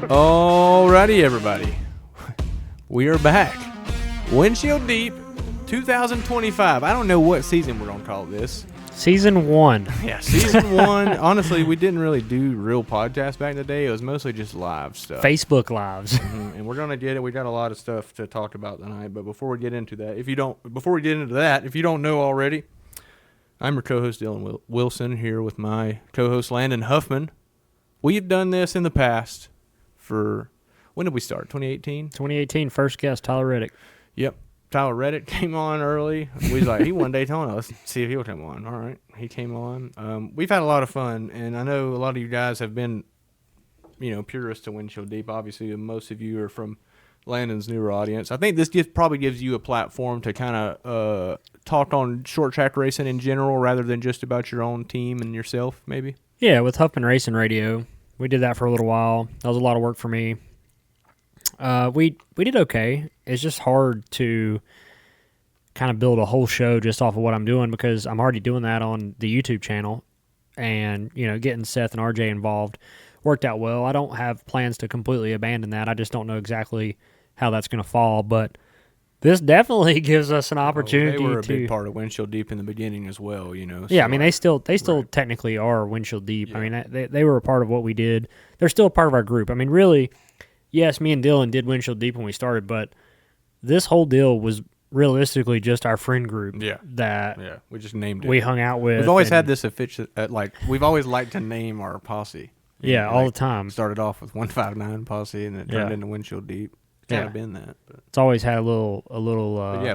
Alrighty, everybody. We are back. Windshield Deep 2025. I don't know what season we're going to call this. Season 1. Yeah, Season 1. Honestly, we didn't really do real podcasts back in the day. It was mostly just live stuff. Facebook Lives. And we're going to get it. We got a lot of stuff to talk about tonight. But before we get into that, if you don't know already, I'm your co-host, Dylon Wilson, here with my co-host, Landon Huffman. We've done this in the past for, when did we start? 2018? 2018, first guest, Tyler Reddick. Yep. Tyler Reddick came on early. We was like, he won Daytona. Let's see if he'll come on. All right. He came on. We've had a lot of fun, and I know a lot of you guys have been, purists to Windshield Deep. Obviously, most of you are from Landon's newer audience. I think this probably gives you a platform to kind of talk on short track racing in general rather than just about your own team and yourself, maybe. Yeah, with Huffman Racing Radio, we did that for a little while. That was a lot of work for me. We did okay. It's just hard to kind of build a whole show just off of what I'm doing because I'm already doing that on the YouTube channel, and getting Seth and RJ involved worked out well. I don't have plans to completely abandon that. I just don't know exactly how that's going to fall, but this definitely gives us an opportunity. They were a big part of Windshield Deep in the beginning as well, So yeah, I mean, they still right. technically are Windshield Deep. Yeah. I mean, they were a part of what we did. They're still a part of our group. I mean, really, yes, me and Dylon did Windshield Deep when we started, but this whole deal was realistically just our friend group. Yeah, we just named it. We hung out with. We've always had this we've always liked to name our posse. Yeah, all the time. Started off with 159 posse, and then it turned into Windshield Deep. Kind of been that. But. It's always had a little.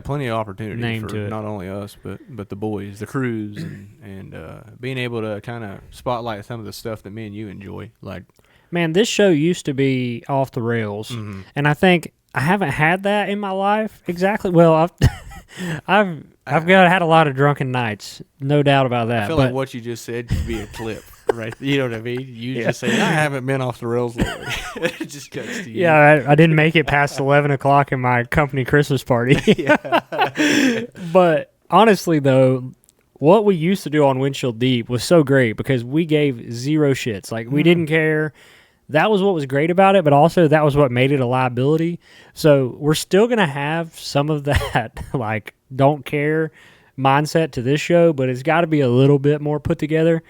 Plenty of opportunity name for to it. Not only us, but the boys, the crews, and being able to kind of spotlight some of the stuff that me and you enjoy. Like, man, this show used to be off the rails, and I think I haven't had that in my life exactly. Well, I've had a lot of drunken nights, no doubt about that. I feel like what you just said could be a clip, right? You know what I mean? You just say, I haven't been off the rails lately. It just cuts to you. Yeah, I didn't make it past 11 o'clock in my company Christmas party. But honestly, though, what we used to do on Windshield Deep was so great because we gave zero shits. Like, we didn't care. That was what was great about it, but also that was what made it a liability. So we're still going to have some of that, like, don't care mindset to this show, but it's got to be a little bit more put together.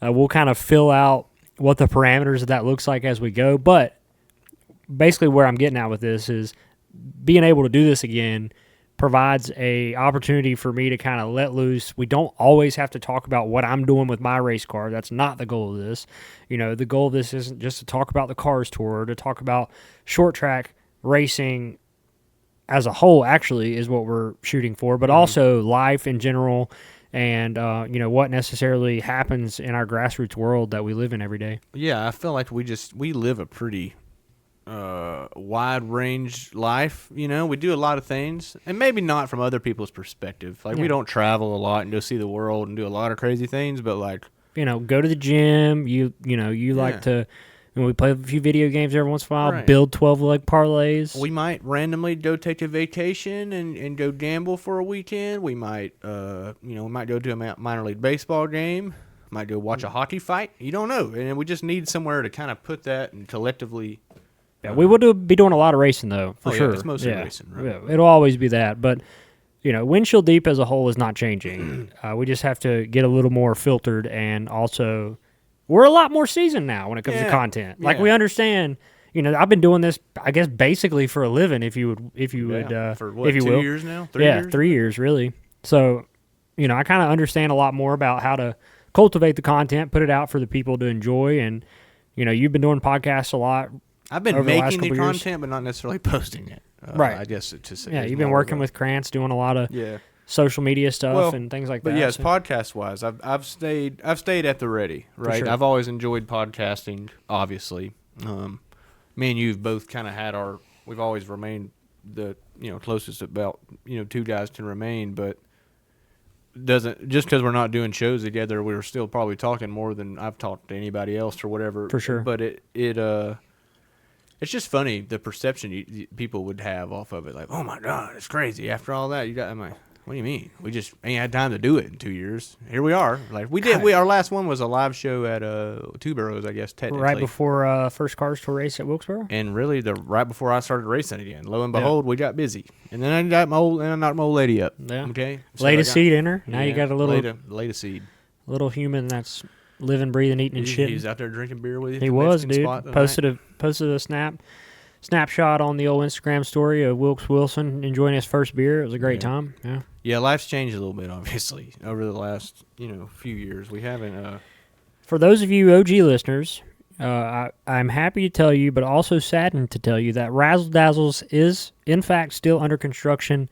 We'll kind of fill out what the parameters of that looks like as we go. But basically where I'm getting at with this is being able to do this again provides a opportunity for me to kind of let loose. We don't always have to talk about what I'm doing with my race car. That's not the goal of this. The goal of this isn't just to talk about the Cars Tour, to talk about short track racing as a whole, actually, is what we're shooting for, but also life in general and, what necessarily happens in our grassroots world that we live in every day. Yeah, I feel like we live a pretty wide range life. We do a lot of things, and maybe not from other people's perspective. Like, we don't travel a lot and go see the world and do a lot of crazy things, but like, go to the gym. You like to, we play a few video games every once in a while, build 12-leg parlays. We might randomly go take a vacation and go gamble for a weekend. We might, we might go to a minor league baseball game. Might go watch a hockey fight. You don't know, and we just need somewhere to kind of put that and collectively. Yeah, we will be doing a lot of racing, though, for sure. Yeah, it's mostly racing, right? Yeah, it'll always be that. But, Windshield Deep as a whole is not changing. We just have to get a little more filtered, and also we're a lot more seasoned now when it comes to content. Like, we understand, I've been doing this, I guess, basically for a living, if you would, for what, if you 2 will. years now? 3 years? 3 years, really. So, I kind of understand a lot more about how to cultivate the content, put it out for the people to enjoy, and, you've been doing podcasts a lot. I've been making the content, but not necessarily posting it. Right. I guess to say. Yeah, you've been working with Krantz, doing a lot of social media stuff and things like that. But yes, podcast-wise, I've stayed at the ready, right? Sure. I've always enjoyed podcasting, obviously. Me and you've both kind of had we've always remained the, closest about, two guys can remain, but doesn't, just because we're not doing shows together, we're still probably talking more than I've talked to anybody else or whatever. For sure. But it's just funny the perception people would have off of it, like, oh my God, it's crazy. After all that, I'm like, What do you mean? We just ain't had time to do it in 2 years. Here we are. Like we did. Our last one was a live show at Two Boroughs, I guess, technically. Right before first Cars Tour race at Wilkesboro. And really, right before I started racing again. Lo and behold, we got busy, and then I knocked my old lady up. Yeah. Okay. So Laid a seed in her. Now you got a little laid a seed. Little human that's living, breathing, eating, and shit. He was out there drinking beer with you. He was, dude. Posted a snapshot on the old Instagram story of Wilkes Wilson enjoying his first beer. It was a great time. Yeah. Yeah, life's changed a little bit, obviously, over the last few years. We haven't. For those of you OG listeners, I'm happy to tell you, but also saddened to tell you that Razzle Dazzles is in fact still under construction,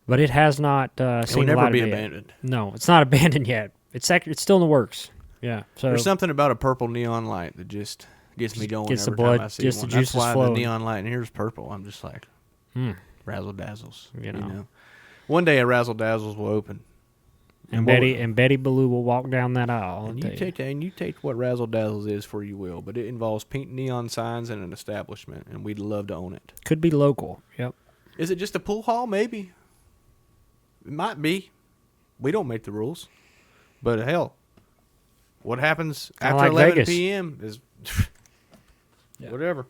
but it has not seen it will a never lot be of it abandoned. Yet. No, it's not abandoned yet. It's still in the works. Yeah. So there's something about a purple neon light that just gets me going. Gets every the blood, time I see just one. the juices That's why flowing. the neon light, and here's purple. I'm just like, Razzle Dazzles. You know. One day a Razzle Dazzles will open. And Betty Ballou will walk down that aisle. And you take what Razzle Dazzles is for you will, but it involves pink neon signs and an establishment, and we'd love to own it. Could be local. Yep. Is it just a pool hall? Maybe. It might be. We don't make the rules. But hell, what happens Kinda after like 11 Vegas. p.m. is whatever.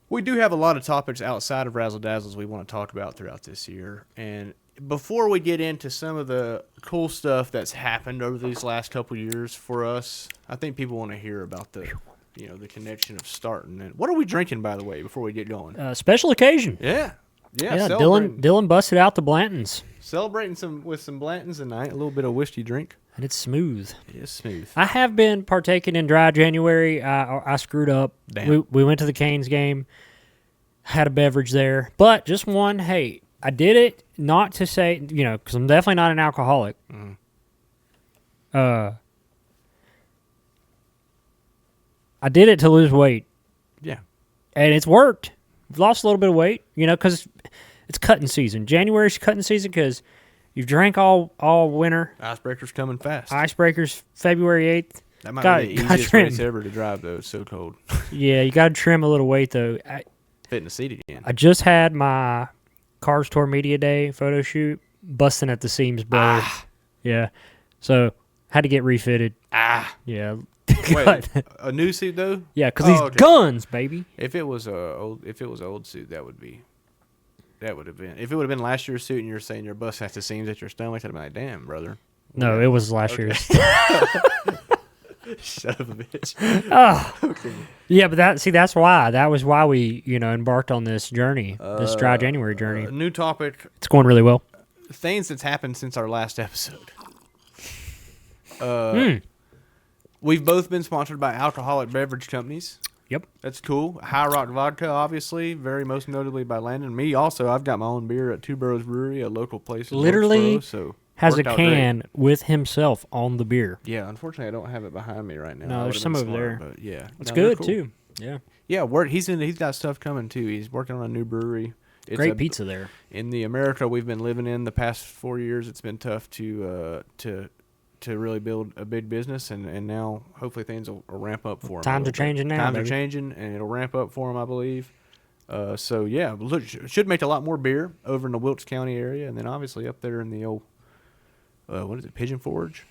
We do have a lot of topics outside of Razzle Dazzles we want to talk about throughout this year. And before we get into some of the cool stuff that's happened over these last couple years for us, I think people want to hear about the connection of starting. And what are we drinking, by the way, before we get going? Special occasion. Yeah. Dylan busted out the Blantons. Celebrating with some Blantons tonight, a little bit of whiskey drink. And it's smooth. It is smooth. I have been partaking in dry January. I screwed up. Damn. We went to the Canes game, had a beverage there, but just one. Hey, I did it not to say, because I'm definitely not an alcoholic. I did it to lose weight. Yeah. And it's worked. I've lost a little bit of weight, because it's cutting season. January's cutting season because you've drank all winter. Icebreaker's coming fast. Icebreakers February 8th. That might be the easiest race ever to drive, though. It's so cold. Yeah, you got to trim a little weight, though. Fit in the seat again. I just had my Cars Tour Media Day photo shoot, busting at the seams, bro. Yeah. So, had to get refitted. Yeah. Wait, a new suit, though? Yeah, because these guns, baby. If it was old suit, that would have been. If it would have been last year's suit and you're saying you're busting at the seams at your stomach, I'd be like, damn, brother. No, it was last year's. Son of a bitch. Okay. Yeah, but that's why. That was why we, embarked on this journey, this dry January journey. New topic. It's going really well. Things that's happened since our last episode. We've both been sponsored by alcoholic beverage companies. Yep. That's cool. High Rock Vodka, obviously, very most notably by Landon. Me also, I've got my own beer at Two Boroughs Brewery, a local place in Literally so has a can with himself on the beer. Yeah, unfortunately, I don't have it behind me right now. No, there's some over there. But yeah, it's good cool. Too. Yeah. Yeah, he's got stuff coming too. He's working on a new brewery. It's great pizza there. In the America we've been living in the past 4 years, it's been tough to really build a big business, and now hopefully things will ramp up for him. Times are changing now. Times are changing, and it'll ramp up for him, I believe. So yeah, should make a lot more beer over in the Wilkes County area, and then obviously up there in the old Pigeon Forge?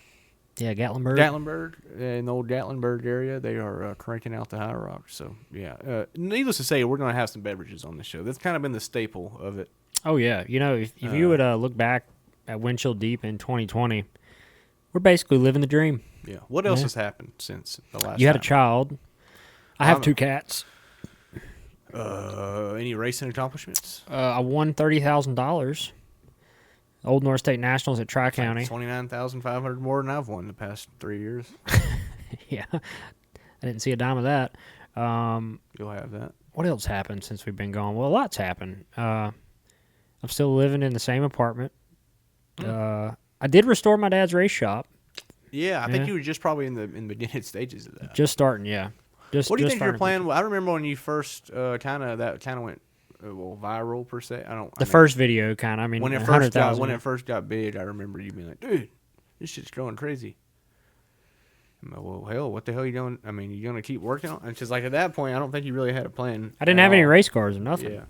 Yeah, Gatlinburg. In the old Gatlinburg area, they are cranking out the High Rock. So yeah, needless to say, we're going to have some beverages on the show. That's kind of been the staple of it. Oh yeah, if you would look back at Windshield Deep in 2020. We're basically living the dream. Yeah. What else has happened since the last You had time? a child. I have 2 cats. Any racing accomplishments? I won $30,000. Old North State Nationals at Tri-County. 29,500 more than I've won the past 3 years. Yeah. I didn't see a dime of that. You'll have that. What else happened since we've been gone? Well, a lot's happened. I'm still living in the same apartment. I did restore my dad's race shop. Yeah, I think you were just probably in the beginning stages of that. Just starting, yeah. What do you think your plan? I remember when you first kind of went viral per se. First video kind of. I mean, when it first got big, I remember you being like, "Dude, this shit's going crazy." I'm like, well, hell, what the hell are you doing? I mean, you gonna keep working on? And just like at that point, I don't think you really had a plan. I didn't have any race cars or nothing. Yeah.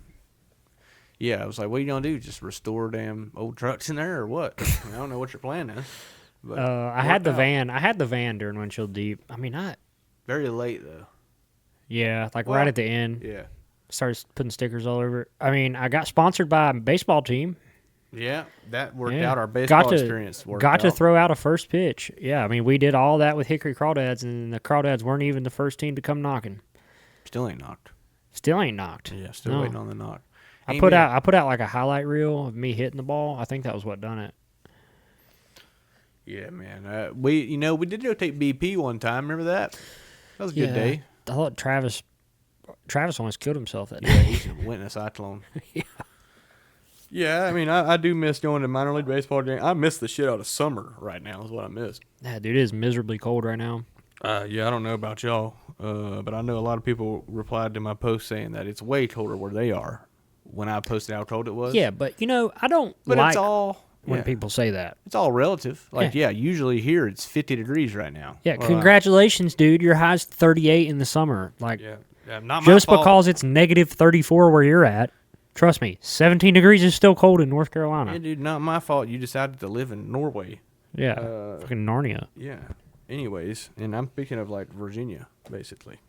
Yeah, I was like, what are you gonna do? Just restore damn old trucks in there or what? I don't know what your plan is. But I had the worked out. van. I had the van during Windshield Deep. I mean, Very late though. yeah, like Well, right at the end. Yeah. Started putting stickers all over it. I mean, I got sponsored by a baseball team. Yeah, that worked Yeah. out. Our baseball to- experience worked Got to out. throw out a first pitch. Yeah, I mean, we did all that with Hickory Crawdads, and the Crawdads weren't even the first team to come knocking. Still ain't knocked. Still ain't knocked. Yeah, still No. waiting on the knock. I put out like a highlight reel of me hitting the ball. I think that was what done it. Yeah, man. We did go take BP one time. Remember that? That was a good day. I thought Travis almost killed himself that Yeah, day. he went in a cyclone. Yeah, I mean, I do miss going to minor league baseball games. I miss the shit out of summer right now is what I miss. Yeah, dude, it is miserably cold right now. Yeah, I don't know about y'all, but I know a lot of people replied to my post saying that it's way colder where they are when I posted how cold it was. Yeah, but I don't But like it's all when people say that. It's all relative. Like, usually here it's 50 degrees right now. Yeah, Well, congratulations, dude. Your high's 38 in the summer. Like, not my just fault. because it's negative 34 where you're at, trust me, 17 degrees is still cold in North Carolina. Yeah, dude, not my fault. You decided to live in Norway. Yeah, fucking Narnia. Yeah. Anyways, and I'm speaking of like Virginia, basically.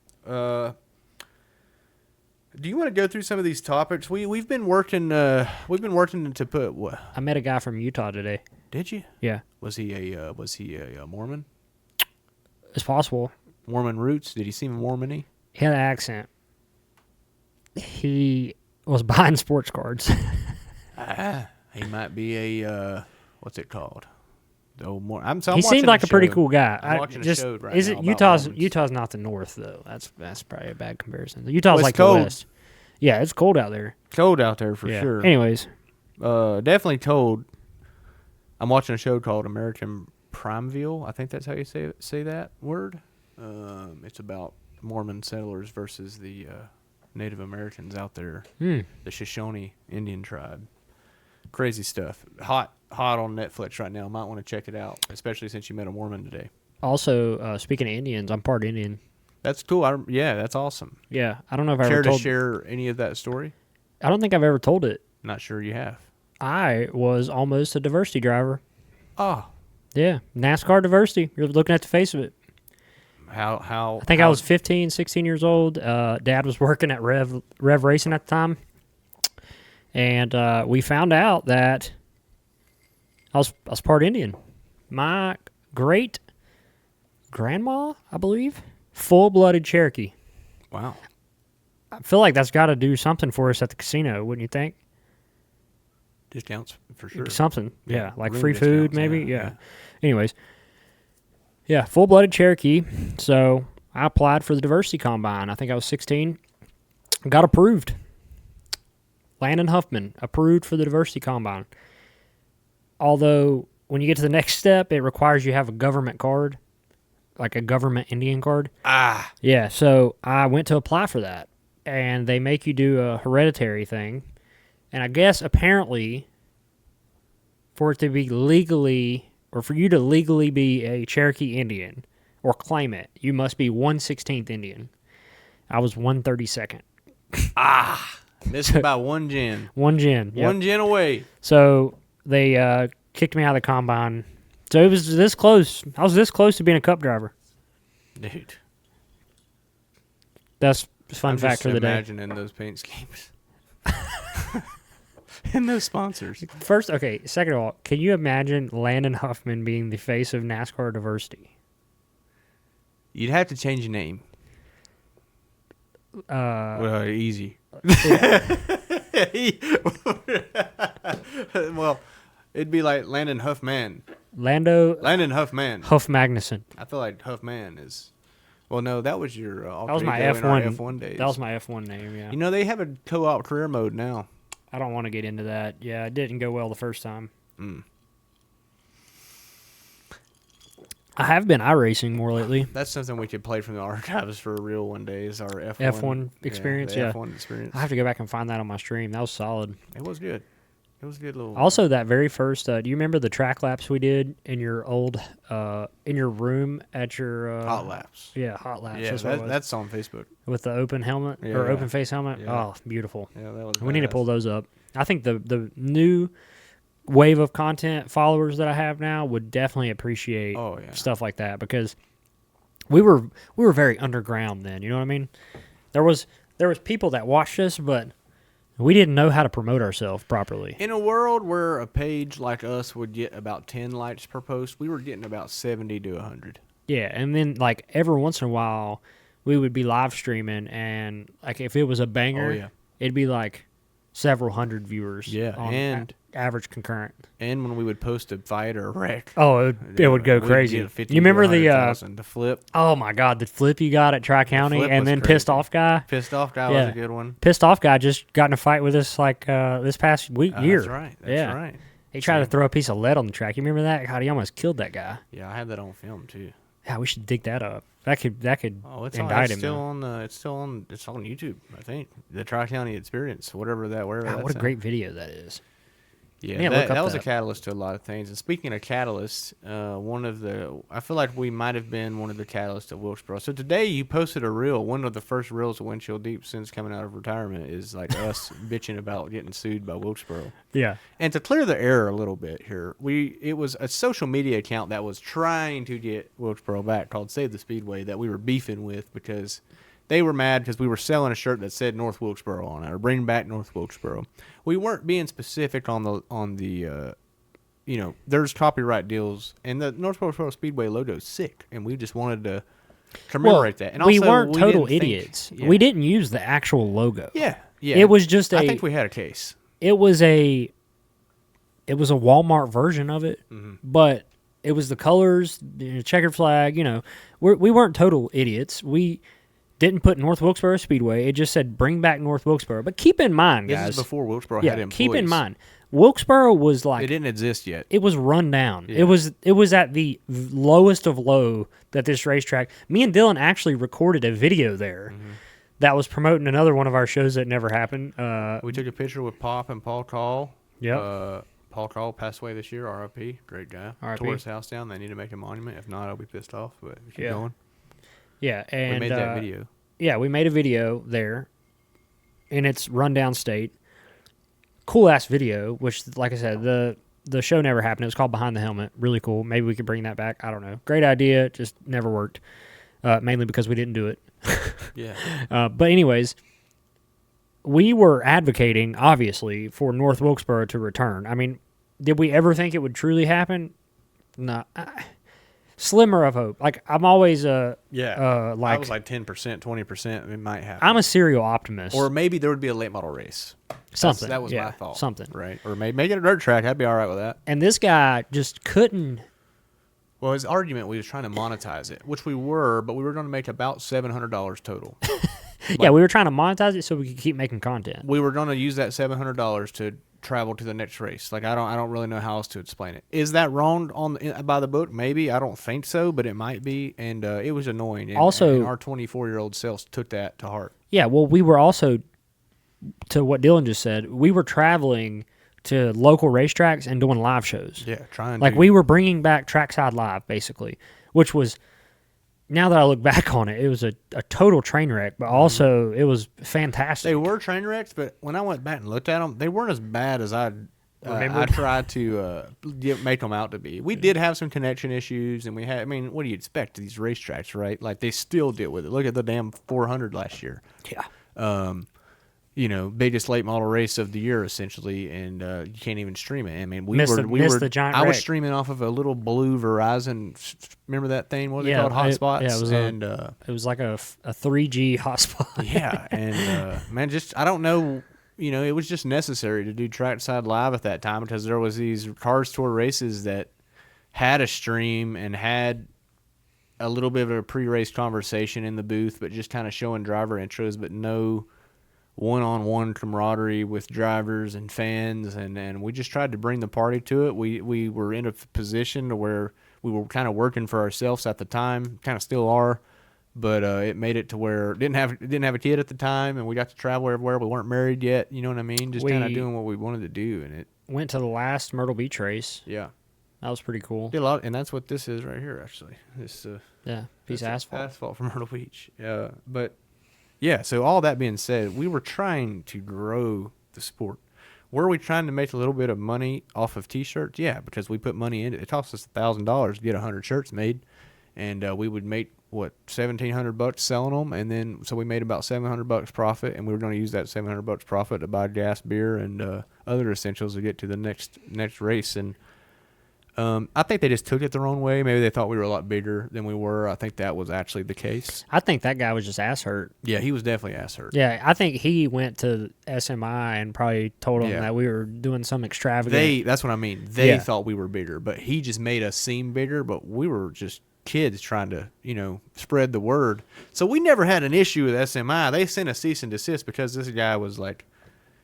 Do you want to go through some of these topics? We've been working to put what? I met a guy from Utah today. Did you? Yeah, Was he a Mormon? it's possible. Mormon roots? Did he seem Mormon-y? He had an accent. He was buying sports cards. He might be a what's it called? The old Mormon. He seemed like a pretty cool guy. I'm watching a show right is now it about Utah's? Mormons. Utah's not the North though. That's probably a bad comparison. Utah's Well, it's like cold. the West. Yeah, it's cold out there. Cold out there for Yeah. sure. Anyways, Definitely cold. I'm watching a show called American Primeville. I think that's how you say that word. It's about Mormon settlers versus the Native Americans out there, the Shoshone Indian tribe. Crazy stuff. Hot on Netflix right now. Might want to check it out, especially since you met a Mormon today. also speaking of Indians, I'm part Indian. That's cool. That's awesome. Yeah, I don't know if I Care ever to told. share any of that story? I don't think I've ever told it. Not sure you have. I was almost a diversity driver. Oh, Yeah, NASCAR diversity. You're looking at the face of it. how? I think I was 15, 16 years old. Dad was working at Rev Racing at the time. And we found out that I was part Indian. My great grandma, I believe, full-blooded Cherokee. Wow. I feel like that's got to do something for us at the casino, wouldn't you think? Discounts for sure. Something, yeah, like Room free food, discounts, maybe. yeah, Yeah. Anyways, yeah, full-blooded Cherokee. So I applied for the diversity combine. I think I was 16. Got approved. Landon Huffman approved for the diversity combine. Although when you get to the next step, it requires you have a government card, like a government Indian card. Ah. Yeah, so I went to apply for that, and they make you do a hereditary thing. And I guess apparently for it to be legally, or for you to legally be a Cherokee Indian or claim it, you must be 1/16th Indian. I was 1/32nd. Missed by one gen. One gen. Yep. One gen away. So they kicked me out of the combine. So it was this close. I was this close to being a cup driver. Dude. That's a fun I'm fact just for the day. imagining those paint schemes. And those sponsors. First, okay, second of all, can you imagine Landon Huffman being the face of NASCAR diversity? You'd have to change your name. Well, easy. Well, it'd be like Landon Huffman. Landon Huffman. Huff Magnuson. I feel like Huffman is. Well, no, that was your. That was my ego in our F1. F1 days. That was my F1 name, yeah. You know they have a co-op career mode now. I don't want to get into that. Yeah, it didn't go well the first time. I have been iRacing more lately. That's something we could play from the archives for real one day. Is our F1 F1 experience, yeah. F1 experience. I have to go back and find that on my stream. That was solid. It was good. It was a good little. Also, that very first, do you remember the track laps we did in your old, in your room at your... hot laps. Yeah, hot laps. Yeah, that's what it was. that's on Facebook. With the open helmet, Yeah. or open face helmet. Yeah. Oh, beautiful. Yeah, that was. We need to badass. pull those up. I think the new wave of content followers that I have now would definitely appreciate stuff like that, because we were very underground then. You know what I mean? There was people that watched us, but we didn't know how to promote ourselves properly. In a world where a page like us would get about 10 likes per post, we were getting about 70 to 100. Yeah, and then like every once in a while, we would be live streaming, and like if it was a banger, it'd be like several hundred viewers. Yeah, and average concurrent. And when we would post a fight or a wreck, it would go crazy. You remember the flip? Oh my God, the flip you got at Tri-County, and then crazy. Pissed Off Guy. Pissed Off Guy was a good one. Pissed Off Guy just got in a fight with us like this past year. That's right. That's right. He tried to throw a piece of lead on the track. You remember that? God, he almost killed that guy. Yeah, I had that on film too. Yeah, we should dig that up. That could indict him. It's on YouTube, I think. The Tri-County Experience, whatever that. What a great video that is. Yeah, that was a catalyst to a lot of things. And speaking of catalysts, I feel like we might have been one of the catalysts of Wilkesboro. So today you posted a reel. One of the first reels of Windshield Deep since coming out of retirement is like us bitching about getting sued by Wilkesboro. Yeah. And to clear the air a little bit here, it was a social media account that was trying to get Wilkesboro back called Save the Speedway that we were beefing with because they were mad because we were selling a shirt that said North Wilkesboro on it, or bring back North Wilkesboro. We weren't being specific on the there's copyright deals, and the North Wilkesboro Speedway logo is sick, and we just wanted to commemorate that. And we also, weren't total idiots. We didn't use the actual logo. Yeah. It was just I think we had a case. It was a Walmart version of it, but it was the colors, the checkered flag. We weren't total idiots. We didn't put North Wilkesboro Speedway. It just said bring back North Wilkesboro. But keep in mind, guys. This is before Wilkesboro had employees. Keep in mind, Wilkesboro was like... It didn't exist yet. It was run down. Yeah. It was at the lowest of low that this racetrack... Me and Dylan actually recorded a video there that was promoting another one of our shows that never happened. We took a picture with Pop and Paul Call. Yep. Paul Call passed away this year, RIP. Great guy. R.I.P. Tore his house down. They need to make a monument. If not, I'll be pissed off, but keep going. Yeah, and... We made that video. Yeah, we made a video there in its rundown state. Cool-ass video, which, like I said, the show never happened. It was called Behind the Helmet. Really cool. Maybe we could bring that back. I don't know. Great idea. Just never worked, mainly because we didn't do it. Yeah. But anyways, we were advocating, obviously, for North Wilkesboro to return. I mean, did we ever think it would truly happen? No. Slimmer of hope. Like, I'm always I was like 10%, 20%. It might happen. I'm a serial optimist. Or maybe there would be a late model race. Something. That was my thought. Something. Right. Or maybe make it a dirt track. I'd be all right with that. And this guy just couldn't. Well, his argument, we was trying to monetize it, which we were, but we were going to make about $700 total. Yeah, we were trying to monetize it so we could keep making content. We were going to use that $700 to travel to the next race. Like, I don't really know how else to explain it. Is that wrong by the book? Maybe. I don't think so, but it might be. And it was annoying. And, also, and our 24-year-old selves took that to heart. Yeah, well, we were also, to what Dylan just said, we were traveling to local racetracks and doing live shows. Yeah, we were bringing back Trackside Live, basically, which was, now that I look back on it, it was a total train wreck, but also it was fantastic. They were train wrecks, but when I went back and looked at them, they weren't as bad as I tried to make them out to be. We did have some connection issues, and what do you expect of these racetracks, right? Like, they still deal with it. Look at the damn 400 last year. Yeah. Biggest late model race of the year, essentially, and you can't even stream it. I mean, the giant wreck. I was streaming off of a little blue Verizon. Remember that thing? What are they called? Hotspots. Yeah, it was like a 3G hotspot. Yeah, and I don't know. It was just necessary to do Trackside Live at that time because there was these Cars Tour races that had a stream and had a little bit of a pre-race conversation in the booth, but just kind of showing driver intros, but no one-on-one camaraderie with drivers and fans, and we just tried to bring the party to it. We were in a position to where we were kind of working for ourselves at the time, kind of still are, but it made it to where didn't have a kid at the time, and we got to travel everywhere. We weren't married yet, you know what I mean? Just kind of doing what we wanted to do, and it went to the last Myrtle Beach race. Yeah, that was pretty cool. Did a lot, and that's what this is right here, actually. This piece of asphalt from Myrtle Beach. But. Yeah, so all that being said, we were trying to grow the sport. were we trying to make a little bit of money off of T-shirts? Yeah, because we put money into it. It cost us $1,000 to get 100 shirts made, and we would make $1,700 selling them, and then so we made about $700 profit, and we were going to use that $700 profit to buy gas, beer, and other essentials to get to the next race. And I think they just took it the wrong way. Maybe they thought we were a lot bigger than we were. I think that was actually the case. I think that guy was just ass hurt. Yeah, he was definitely ass hurt. Yeah, I think he went to SMI and probably told them that we were doing some extravagant. That's what I mean. They thought we were bigger, but he just made us seem bigger, but we were just kids trying to, spread the word. So we never had an issue with SMI. They sent a cease and desist because this guy was like,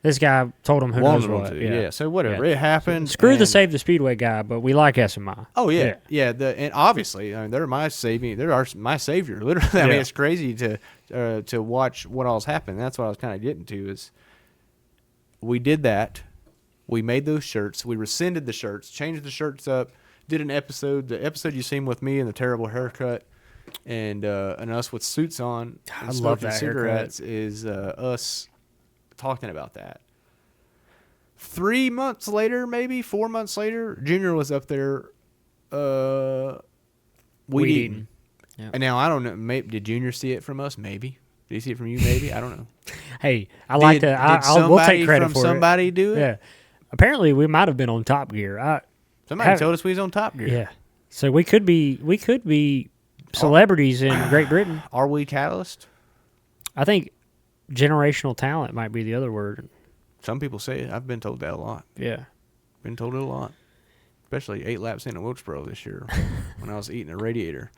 this guy told him who knows what. Yeah, so whatever. It happened. Screw the Save the Speedway guy, but we like SMI. Oh, yeah. And obviously, they're my saving. They're my savior, literally. I mean, it's crazy to watch what all's happened. That's what I was kind of getting to is we did that. We made those shirts. We rescinded the shirts, changed the shirts up, did an episode. The episode you seen with me and the terrible haircut and us with suits on and smoking cigarettes is us talking about that. 3 months later, maybe 4 months later, Junior was up there weed eating. Yep. And now I don't know. Maybe, did Junior see it from us? Maybe. Did he see it from you? Maybe. I don't know. Hey, we'll take credit for it. Did somebody do it? Yeah. Apparently, we might have been on Top Gear. Somebody told us we was on Top Gear. Yeah. So we could be celebrities in Great Britain. Are we Catalyst? I think generational talent might be the other word. Some people say it. I've been told that a lot. Yeah. Been told it a lot. Especially 8 laps into Wilkesboro this year when I was eating a radiator.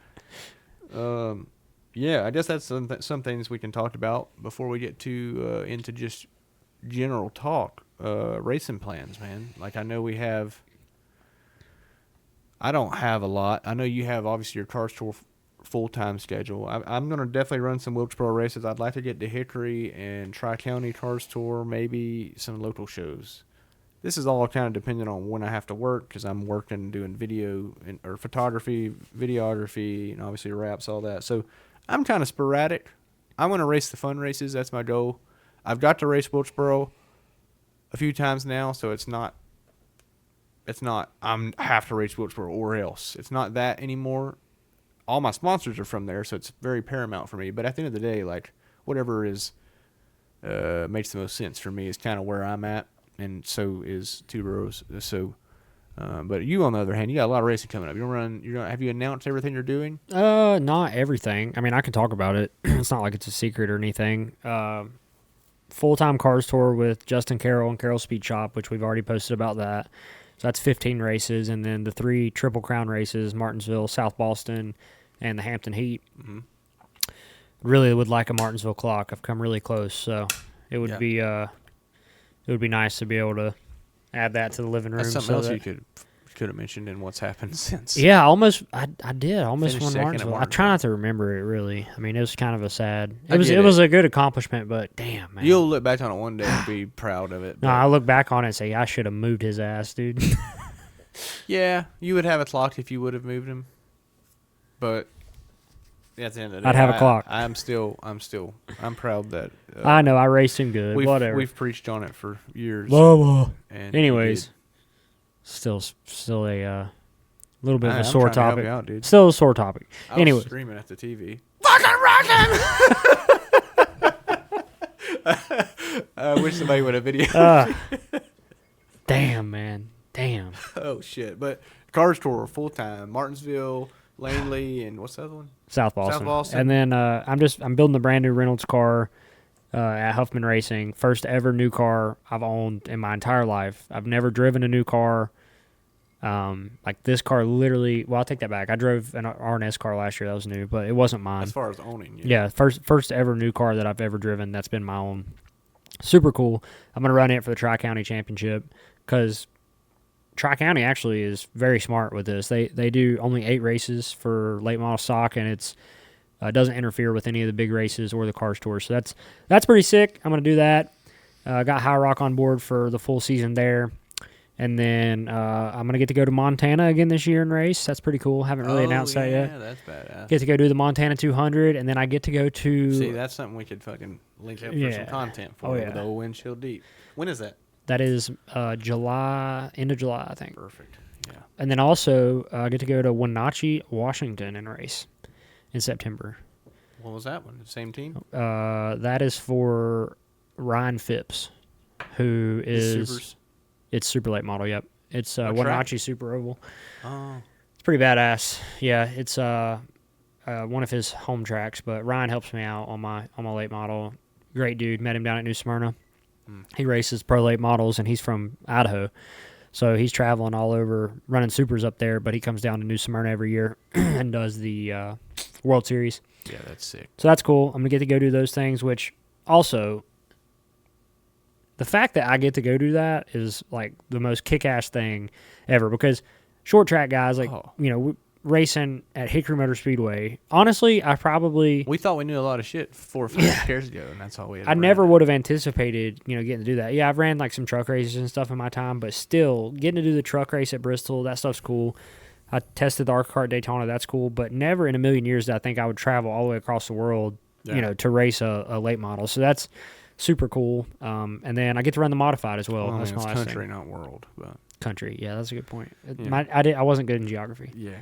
Yeah, I guess that's some things we can talk about before we get into just general talk. Racing plans, man. Like I know we have. I don't have a lot. I know you have obviously your Cars Tour full-time schedule. I'm going to definitely run some Wilkesboro races. I'd like to get to Hickory and Tri-County Cars Tour, maybe some local shows. This is all kind of dependent on when I have to work because I'm working doing video or photography, videography, and obviously wraps, all that. So I'm kind of sporadic. I'm going to race the fun races. That's my goal. I've got to race Wilkesboro a few times now, so it's not I have to race Wilkesboro or else. It's not that anymore. All my sponsors are from there, so it's very paramount for me. But at the end of the day, like whatever is makes the most sense for me is kind of where I'm at, and so is Two Bros. So, but you on the other hand, you got a lot of racing coming up. Have you announced everything you're doing? Not everything. I mean, I can talk about it. It's not like it's a secret or anything. Full-time Cars Tour with Justin Carroll and Carroll Speed Shop, which we've already posted about that. So that's 15 races, and then the 3 Triple Crown races, Martinsville, South Boston, and the Hampton Heat. Mm-hmm. Really would like a Martinsville clock. I've come really close, so it would be nice to be able to add that to the living room. That's something else you could have mentioned in what's happened since. Yeah, I did. I almost won Martinsville. I try not to to remember it, really. I mean, it was kind of a sad. It was a good accomplishment, but damn, man. You'll look back on it one day and be proud of it. No, I look back on it and say, I should have moved his ass, dude. Yeah, you would have a clock if you would have moved him. But at the end of the day, I'd have a clock. I'm proud that. I know, I raced him good. Whatever. We've preached on it for years. And anyways, still a little bit of a sore topic. Out, dude. Still a sore topic. I was screaming at the TV. Fucking rockin'! I wish somebody would have videoed. Damn, man. Damn. Oh shit! But Cars Tour full time, Martinsville, Langley, and what's the other one? South Boston. And then I'm building a brand new Reynolds car at Huffman Racing. First ever new car I've owned in my entire life. I've never driven a new car. Like this car literally. Well, I'll take that back. I drove an R&S car last year. That was new, but it wasn't mine. As far as owning, yeah. First ever new car that I've ever driven. That's been my own. Super cool. I'm gonna run it for the Tri-County Championship because Tri-County actually is very smart with this. They do only 8 races for late model stock, and it doesn't interfere with any of the big races or the Cars Tour. So that's pretty sick. I'm going to do that. Got High Rock on board for the full season there. And then I'm going to get to go to Montana again this year and race. That's pretty cool. Haven't really announced that yet. Yeah, that's badass. Get to go do the Montana 200, and then I get to go to... See, that's something we could fucking link up for some content for with the old Windshield Deep. When is that? That is July, end of July, I think. Perfect. Yeah. And then also I get to go to Wenatchee, Washington, and race in September. What was that one? The same team? That is for Ryan Phipps, who is Supers? it's super late model. Yep, it's What Wenatchee track? Super Oval. Oh. It's pretty badass. Yeah, it's one of his home tracks, but Ryan helps me out on my late model. Great dude. Met him down at New Smyrna. He races pro late models, and he's from Idaho. So he's traveling all over, running supers up there, but he comes down to New Smyrna every year and does the World Series. Yeah, that's sick. So that's cool. I'm going to get to go do those things, which also, the fact that I get to go do that is like the most kick-ass thing ever, because short track guys, like, racing at Hickory Motor Speedway, honestly, We thought we knew a lot of shit 4 or 5 years ago, and that's all we had. I never would have anticipated, getting to do that. Yeah, I've ran like some truck races and stuff in my time, but still, getting to do the truck race at Bristol, that stuff's cool. I tested the ARCA Car at Daytona, that's cool, but never in a million years did I think I would travel all the way across the world, to race a late model. So that's super cool. And then I get to run the modified as well. Well, That's it's my last country, thing. not world, but Country, yeah, that's a good point. Yeah. I wasn't good in geography. yeah.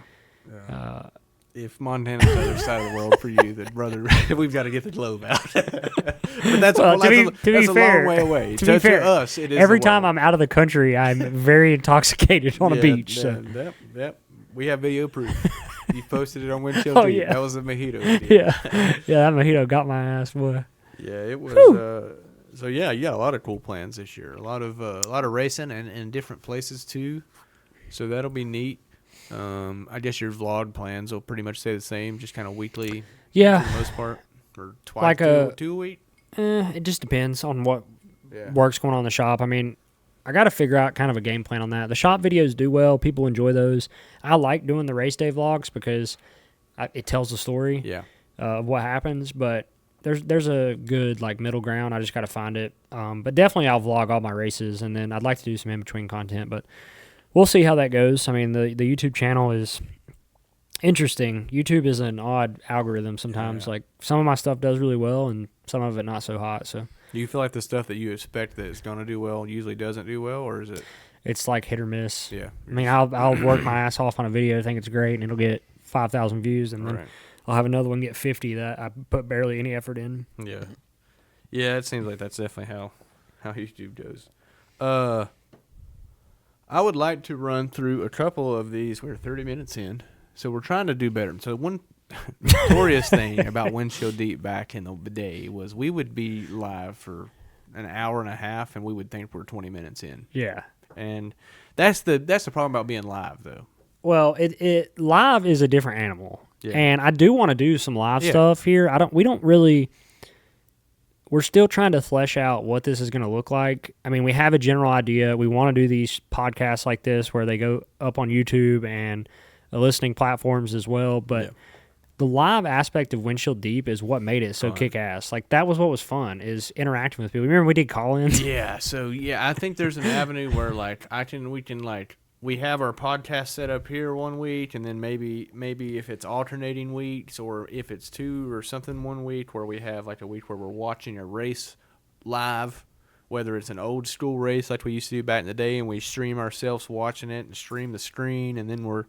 If Montana's the other side of the world for you, then brother, we've got to get the globe out. But that's, Well, that's to be a fair- long way away. to be fair, to us, it is Every the time world. I'm out of the country, I'm very intoxicated on a beach. So. Yep. We have video proof. You posted it on Windshield Oh, Deep. yeah. That was a mojito video. Yeah, that mojito got my ass, boy. Yeah, it was. So yeah, you got a lot of cool plans this year. A lot of racing and different places too. So that'll be neat. I guess your vlog plans will pretty much stay the same, just kind of weekly. Yeah. For the most part, or twice, Like two a week. It just depends on what Yeah. work's going on in the shop. I mean, I got to figure out kind of a game plan on that. The shop videos do well. People enjoy those. I like doing the race day vlogs because it tells the story Yeah. of what happens, but there's a good like middle ground. I just got to find it. But definitely I'll vlog all my races, and then I'd like to do some in-between content, but we'll see how that goes. I mean, the YouTube channel is interesting. YouTube is an odd algorithm sometimes. Yeah. Like, some of my stuff does really well, and some of it not so hot, so... Do you feel like the stuff that you expect that it's going to do well usually doesn't do well, or is it? It's like hit or miss. Yeah. I mean, I'll work my ass off on a video, think it's great, and it'll get 5,000 views, and then Right. I'll have another one get 50 that I put barely any effort in. Yeah. Yeah, it seems like that's definitely how YouTube goes. I would like to run through a couple of these. We're 30 minutes in, so we're trying to do better. So one notorious thing about Windshield Deep back in the day was we would be live for an hour and a half, and we would think we're 20 minutes in. Yeah. And that's the problem about being live, though. Well, it live is a different animal. Yeah. And I do want to do some live stuff here. We're still trying to flesh out what this is going to look like. I mean, we have a general idea. We want to do these podcasts like this where they go up on YouTube and listening platforms as well. But the live aspect of Windshield Deep is what made it so kick-ass. Like, that was what was fun, is interacting with people. Remember we did call-ins? Yeah, so I think there's an avenue where we have our podcast set up here one week, and then maybe if it's alternating weeks, or if it's two or something one week, where we have like a week where we're watching a race live, whether it's an old school race like we used to do back in the day, and we stream ourselves watching it and stream the screen, and then we're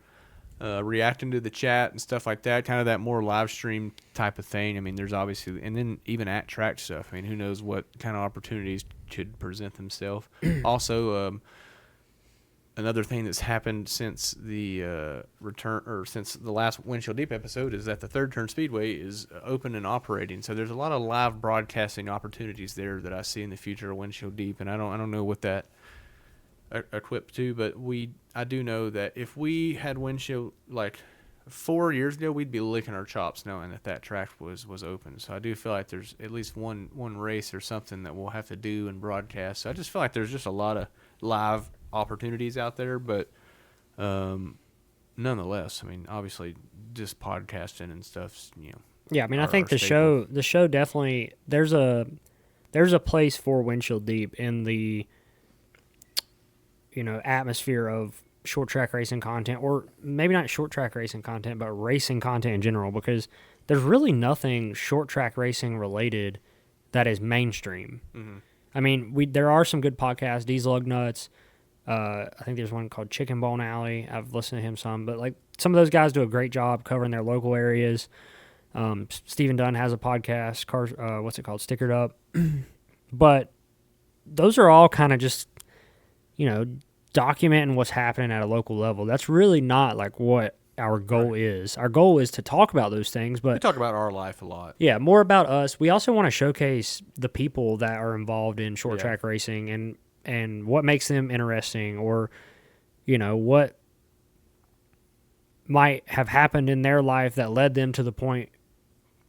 reacting to the chat and stuff like that, kind of that more live stream type of thing. I mean, there's obviously, and then even at track stuff. I mean, who knows what kind of opportunities could present themselves. Also, another thing that's happened since the since the last Windshield Deep episode is that the Third Turn Speedway is open and operating. So there's a lot of live broadcasting opportunities there that I see in the future of Windshield Deep, and I don't know what that equipped to, but I do know that if we had Windshield like 4 years ago, we'd be licking our chops knowing that track was open. So I do feel like there's at least one race or something that we'll have to do and broadcast. So I just feel like there's just a lot of live opportunities out there, but nonetheless, I mean, obviously just podcasting and stuff, Yeah, I mean, I think the show definitely, there's a place for Windshield Deep in the atmosphere of short track racing content, or maybe not short track racing content, but racing content in general, because there's really nothing short track racing related that is mainstream. Mm-hmm. I mean, there are some good podcasts. D's Lug Nuts. I think there's one called Chicken Bone Alley. I've listened to him some, but like some of those guys do a great job covering their local areas. Stephen Dunn has a podcast. What's it called? Stickered Up. But those are all kind of just, documenting what's happening at a local level. That's really not like what our goal is. Our goal is to talk about those things, but we talk about our life a lot. Yeah, more about us. We also want to showcase the people that are involved in short track racing and what makes them interesting, or what might have happened in their life that led them to the point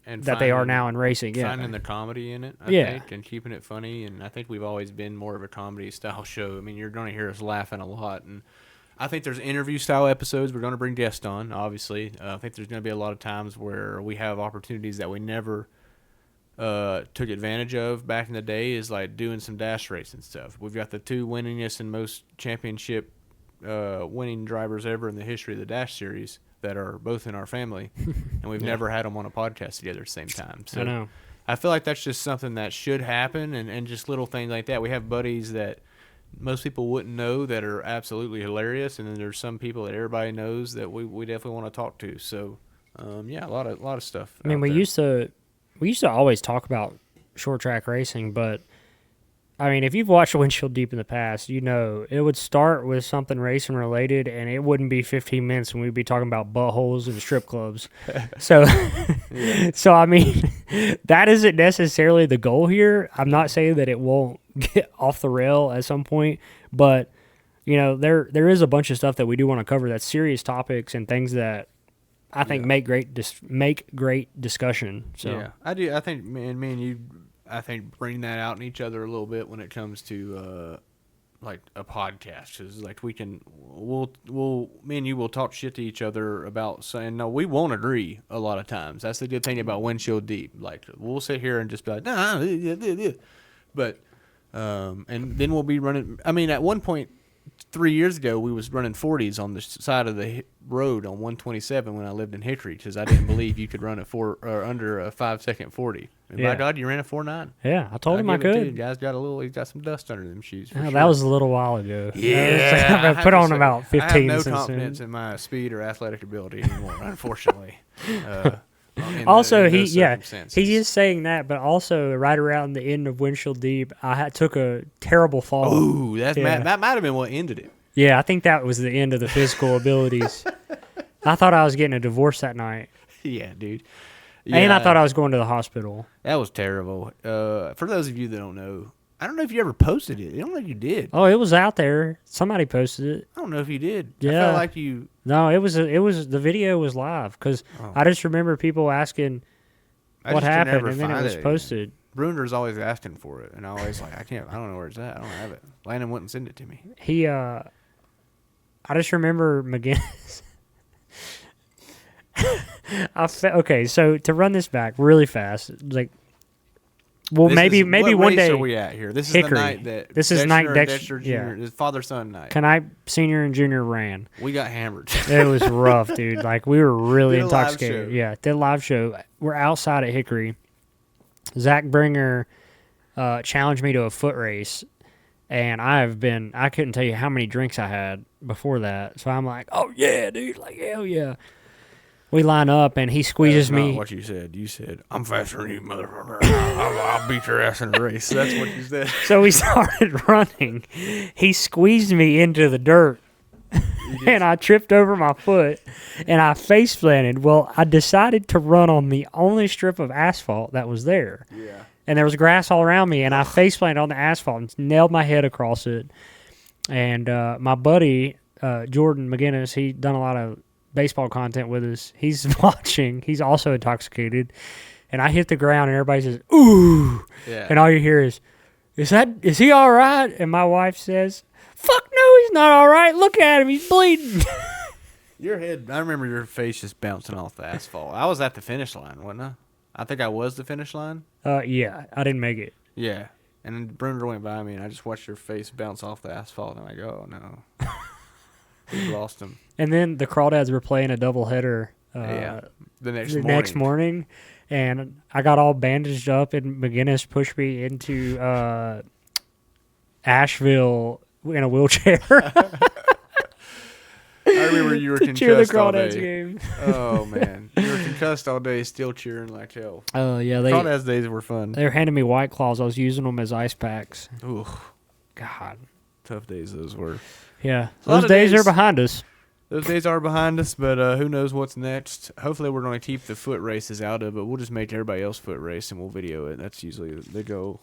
and that they are now in racing. Yeah, finding the comedy in it, I think, and keeping it funny. And I think we've always been more of a comedy style show. I mean, you're going to hear us laughing a lot, and I think there's interview style episodes. We're going to bring guests on, obviously. I think there's going to be a lot of times where we have opportunities that we never took advantage of back in the day, is like doing some dash racing stuff. We've got the two winningest and most championship winning drivers ever in the history of the Dash Series that are both in our family, and we've never had them on a podcast together at the same time. So I know. I feel like that's just something that should happen, and just little things like that. We have buddies that most people wouldn't know that are absolutely hilarious, and then there's some people that everybody knows that we definitely want to talk to. So, a lot of stuff. I mean, we used to always talk about short track racing, but I mean, if you've watched Windshield Deep in the past, it would start with something racing related, and it wouldn't be 15 minutes, and we'd be talking about buttholes and strip clubs. So, so I mean, that isn't necessarily the goal here. I'm not saying that it won't get off the rail at some point, but there is a bunch of stuff that we do want to cover that's serious topics and things that I think make great discussion. So yeah, I do. I think me and you, I think, bring that out in each other a little bit when it comes to like a podcast, because like we'll me and you will talk shit to each other about saying no, we won't agree a lot of times. That's the good thing about Windshield Deep. Like we'll sit here and just be like nah, but and then we'll be running. I mean, at one point 3 years ago, we was running 40s on the side of the road on 127 when I lived in Hickory, because I didn't believe you could run under a 5-second 40. And by God, you ran a 4.9. Yeah, I told him I could. You guys he's got some dust under them shoes. Sure. That was a little while ago. Yeah, I put on about 15. I have no confidence in my speed or athletic ability anymore, unfortunately. Also, he is saying that, but also right around the end of Windshield Deep, I took a terrible fall. Ooh, that might have been what ended it. Yeah, I think that was the end of the physical abilities. I thought I was getting a divorce that night. Yeah, dude. Yeah, and I thought I was going to the hospital. That was terrible. For those of you that don't know, I don't know if you ever posted it. I don't know if you did. Oh, it was out there. Somebody posted it. I don't know if you did. Yeah. I felt like you. No, it was the video was live, because I just remember people asking what happened, and then it was posted. Bruner's always asking for it, and I always like, I don't know where it's at. I don't have it. Landon wouldn't send it to me. I just remember McGinnis. Okay, so to run this back really fast, like, well, maybe one day. What race are we at here? This is Hickory. the night that this is night Dexter Jr. His father-son night. Knipe Senior and Junior ran. We got hammered. It was rough, dude. Like, we were really Did intoxicated. Yeah, did a live show. We're outside at Hickory. Zach Bringer challenged me to a foot race, and I couldn't tell you how many drinks I had before that. So I'm like, oh yeah, dude, like hell yeah. We line up, and he squeezes me. That's what you said. You said, I'm faster than you, motherfucker. I'll beat your ass in a race. That's what you said. So we started running. He squeezed me into the dirt, and I tripped over my foot, and I face planted. Well, I decided to run on the only strip of asphalt that was there. Yeah. And there was grass all around me, and I face planted on the asphalt and nailed my head across it. And my buddy, Jordan McGinnis, he done a lot of baseball content with us. He's watching. He's also intoxicated. And I hit the ground, and everybody says, ooh. Yeah. And all you hear is he all right? And my wife says, fuck no, he's not all right. Look at him. He's bleeding. Your head, I remember your face just bouncing off the asphalt. I was at the finish line, wasn't I? I think I was the finish line. Yeah, I didn't make it. Yeah. And then Bruner went by me, and I just watched your face bounce off the asphalt, and I go, oh, no. We lost him. And then the Crawdads were playing a doubleheader the next morning, and I got all bandaged up, and McGinnis pushed me into Asheville in a wheelchair I remember you were to cheer the concussed all Crawdads day. game. Oh man, you were concussed all day, still cheering like hell. Oh yeah, Crawdads days were fun. they were handing me White Claws. I was using them as ice packs. Ooh, God, tough days those were. yeah, A lot those of days are days. behind us. Those days are behind us, but who knows what's next. Hopefully we're going to keep the foot races out of it. We'll just make everybody else foot race and we'll video it. That's usually the goal.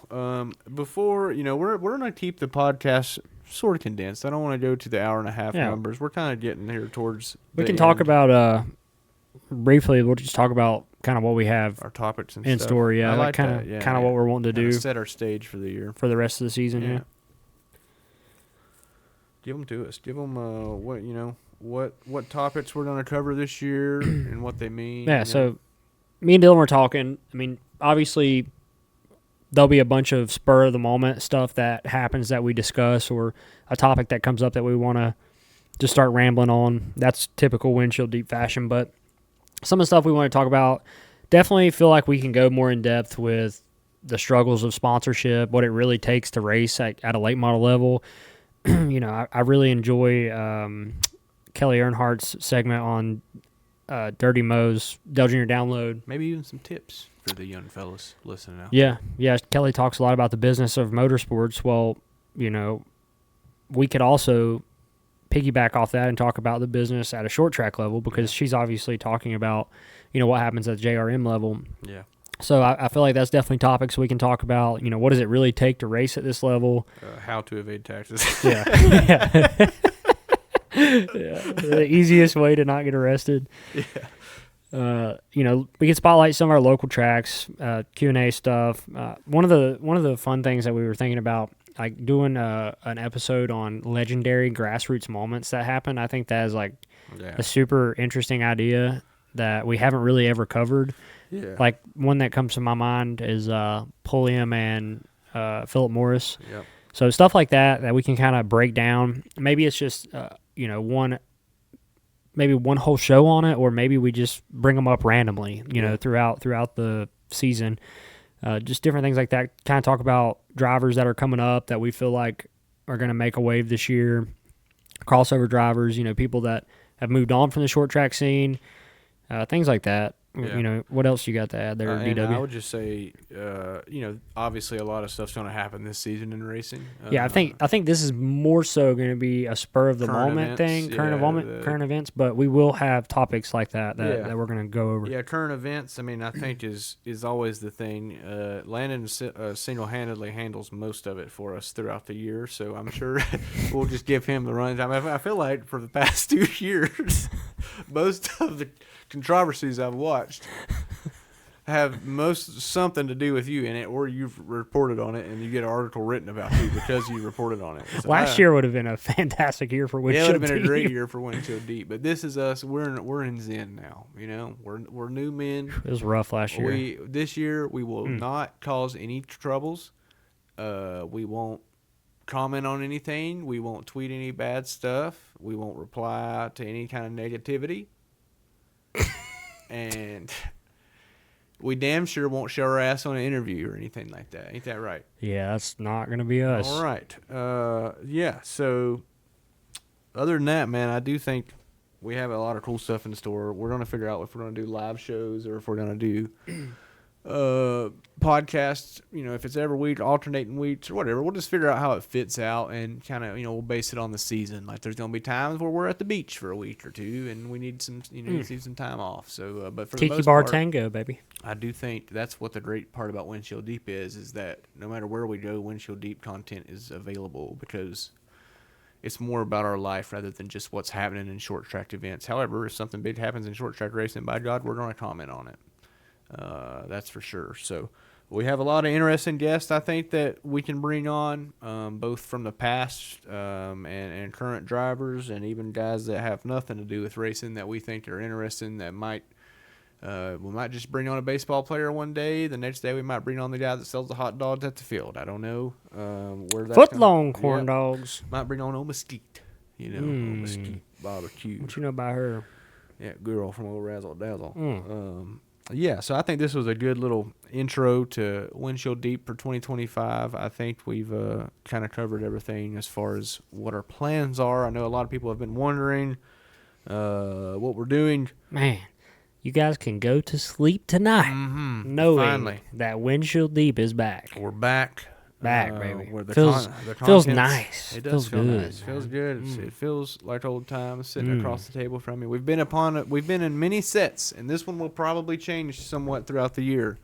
Before, we're going to keep the podcast sort of condensed. I don't want to go to the hour and a half numbers. We're kind of getting here towards We the can talk end. about, briefly, we'll just talk about kind of what we have Our topics and in stuff. store. Yeah, I like kind that. of Yeah, kind of what we're wanting to Kinda do set our stage for the year. for the rest of the season. Yeah. Give them to us. Give them what topics we're going to cover this year and what they mean. Yeah, so me and Dylan were talking. I mean, obviously, there'll be a bunch of spur of the moment stuff that happens that we discuss, or a topic that comes up that we want to just start rambling on. That's typical Windshield Deep fashion. But some of the stuff we want to talk about, definitely feel like we can go more in depth with the struggles of sponsorship, what it really takes to race at a late model level. I really enjoy Kelly Earnhardt's segment on Dirty Mo's Dell Jr. Download. maybe even some tips for the young fellas listening out. Yeah. Kelly talks a lot about the business of motorsports. Well, we could also piggyback off that and talk about the business at a short track level because she's obviously talking about, what happens at the JRM level. Yeah. So I feel like that's definitely topics we can talk about. What does it really take to race at this level? How to evade taxes. Yeah. The easiest way to not get arrested. Yeah. We can spotlight some of our local tracks, Q&A stuff. One of the fun things that we were thinking about, like doing an episode on legendary grassroots moments that happen. I think that is like a super interesting idea that we haven't really ever covered. Yeah. Like one that comes to my mind is Pulliam and Philip Morris. Yep. So stuff like that we can kind of break down. Maybe it's just one whole show on it, or maybe we just bring them up randomly, throughout the season. Just different things like that. Kind of talk about drivers that are coming up that we feel like are going to make a wave this year. Crossover drivers, people that have moved on from the short track scene. Things like that. Yeah. What else you got to add there, And DW? I would just say, obviously a lot of stuff's going to happen this season in racing. I think this is more so going to be a spur of the moment thing, current events. But we will have topics like that we're going to go over. Yeah, current events. I mean, I think is always the thing. Landon single-handedly handles most of it for us throughout the year, so I'm sure we'll just give him the runtime. I feel like for the past 2 years, most of the controversies I've watched have something to do with you in it, or you've reported on it and you get an article written about you because you reported on it. So Last year would have been a fantastic year for Windshield it would have been Deep. a great year for Windshield Deep, but this is us. We're in Zen now. We're new men. It was rough last year. This year we will not cause any troubles. We won't comment on anything. We won't tweet any bad stuff. We won't reply to any kind of negativity. And we damn sure won't show our ass on an interview or anything like that. Ain't that right? Yeah, that's not going to be us. All right. So other than that, man, I do think we have a lot of cool stuff in store. We're going to figure out if we're going to do live shows or if we're going to do podcasts, if it's every week, alternating weeks or whatever. We'll just figure out how it fits out and kind of, we'll base it on the season. Like there's going to be times where we're at the beach for a week or two and we need some, need some time off. So, but for the Tiki most Bar part, Tango, baby. I do think that's what the great part about Windshield Deep is that no matter where we go, Windshield Deep content is available because it's more about our life rather than just what's happening in short track events. However, if something big happens in short track racing, by God, we're going to comment on it. That's for sure. So we have a lot of interesting guests, I think, that we can bring on, both from the past and current drivers and even guys that have nothing to do with racing that we think are interesting that we might just bring on a baseball player one day. The next day we might bring on the guy that sells the hot dogs at the field. I don't know where that's Foot-long corn dogs. Might bring on old Mesquite, old Mesquite barbecue. What you know about her? Yeah, girl from old Razzle Dazzle. Yeah, so I think this was a good little intro to Windshield Deep for 2025. I think we've kind of covered everything as far as what our plans are. I know a lot of people have been wondering what we're doing. Man, you guys can go to sleep tonight knowing Finally. that Windshield Deep is back. We're back. Baby. Where the Feels content's- nice. It does Feels feel good, nice. Feels man. good. It feels like old times sitting across the table from you. We've been in many sets, and this one will probably change somewhat throughout the year.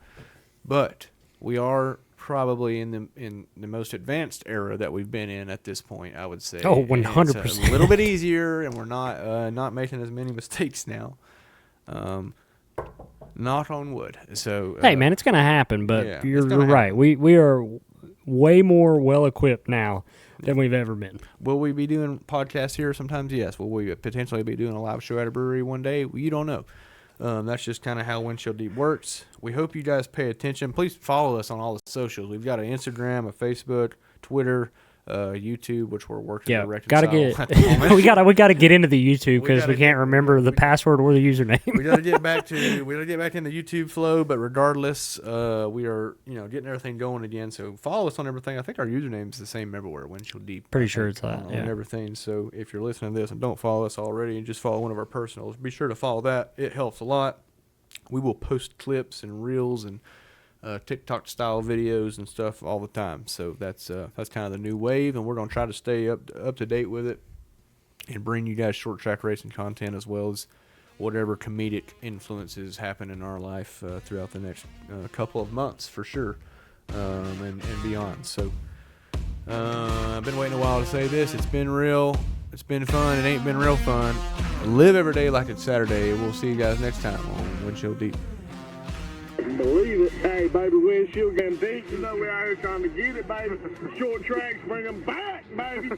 But we are probably in the most advanced era that we've been in at this point, I would say. Oh, And 100%. It's a little bit easier, and we're not making as many mistakes now. Knock on wood. So Hey, man, it's going to happen, but yeah, you're it's gonna right. We are way more well-equipped now than we've ever been. will we be doing podcasts here sometimes? Yes. Will we potentially be doing a live show at a brewery one day? Well, you don't know. That's just kind of how Windshield Deep works. We hope you guys pay attention. Please follow us on all the socials. We've got an Instagram, a Facebook, Twitter, YouTube, which we're working to reconcile at the moment. we got to get into the YouTube because gotta we can't remember the password or the username. we got to get back in the YouTube flow, but regardless, we are getting everything going again. So follow us on everything. I think our username is the same everywhere. Windshield Deep. Pretty sure it's that. On Yeah. everything. So if you're listening to this and don't follow us already, and just follow one of our personals, be sure to follow that. It helps a lot. We will post clips and reels and TikTok style videos and stuff all the time. So that's kind of the new wave, and we're gonna try to stay up to date with it and bring you guys short track racing content as well as whatever comedic influences happen in our life throughout the next couple of months for sure, and beyond. So I've been waiting a while to say this. It's been real. It's been fun. It ain't been real fun. Live every day like it's Saturday. We'll see you guys next time on Windshield Deep. Believe it. Hey, baby, Windshield getting deep. You know, we're out here trying to get it, baby. Short tracks, bring them back, baby.